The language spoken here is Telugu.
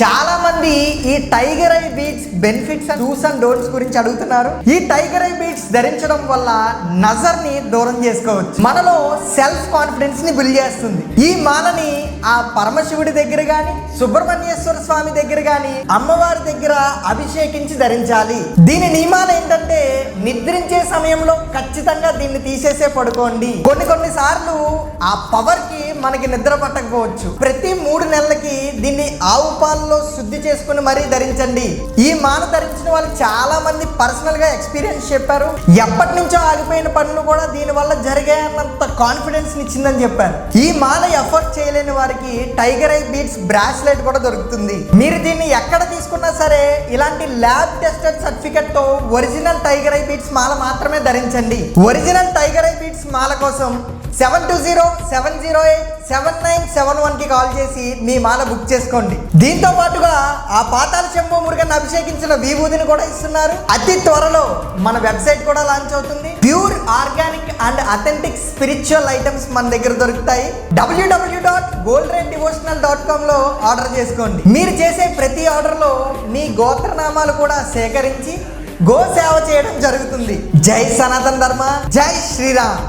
చాలా మంది ఈ tiger eye beads benefits dos and don'ts గురించి అడుగుతున్నారు. ఈ టైగర్ ఐ బీడ్స్ ధరించడం వల్ల నజర్ ని దూరం చేసుకోవచ్చు. మనలో సెల్ఫ్ కాన్ఫిడెన్స్ ని బిల్డ్ చేస్తుంది. ఈ మాలని ఆ పరమశివుడి దగ్గర గాని, సుబ్రహ్మణ్యేశ్వర స్వామి దగ్గర గాని, అమ్మవారి దగ్గర అభిషేకించి ధరించాలి. దీని నియమాలు ఏంటంటే, నిద్రించే సమయంలో ఖచ్చితంగా దీన్ని తీసేసే పడుకోండి. కొన్ని సార్లు ఆ పవర్ కి మనకి నిద్ర పట్టకపోవచ్చు. ప్రతి 3 నెలలకి దీన్ని ఆవు పాలలో శుద్ధి చేసుకుని మరీ ధరించండి. ఈ మాల ధరించిన వాళ్ళు చాలా మంది పర్సనల్ గా ఎక్స్పీరియన్స్ చెప్పారు. ఎప్పటి నుంచో ఆగిపోయిన పనులు కూడా దీని వల్ల జరిగాయన్నంత కాన్ఫిడెన్స్ ఇచ్చిందని చెప్పారు. ఈ మాల ఎఫర్ట్ చేయలేని వారికి టైగర్ ఐ బీడ్స్ బ్రాస్లెట్ కూడా దొరుకుతుంది. మీరు దీన్ని ఎక్కడ తీసుకున్నా సరే ఇలాంటి ల్యాబ్ టెస్టెడ్ సర్టిఫికెట్ తో ఒరిజినల్ టైగర్ ఐ బీడ్స్ మాల మాత్రమే ధరించండి. ఒరిజినల్ టైగర్ ఐ బీడ్స్ మాల కోసం 7207087971 కి కాల్ చేసి మీ మాల బుక్ చేసుకోండి. దీంతో పాటుగా ఆ పాతాళ శంభు మురుగన్ అభిషేకించిన విభూతిని కూడా ఇస్తున్నారు. అతి త్వరలో మన వెబ్సైట్ కూడా లాంచ్ అవుతుంది. Pure organic and authentic spiritual items మన దగ్గర దొరుకుతాయి. www.goldraindevotional.com లో ఆర్డర్ చేసుకోండి. మీరు చేసే ప్రతి ఆర్డర్ లో మీ గోత్రనామాలు కూడా సేకరించి గో సేవ చేయడం జరుగుతుంది. జై సనాతన ధర్మ, జై శ్రీరామ్.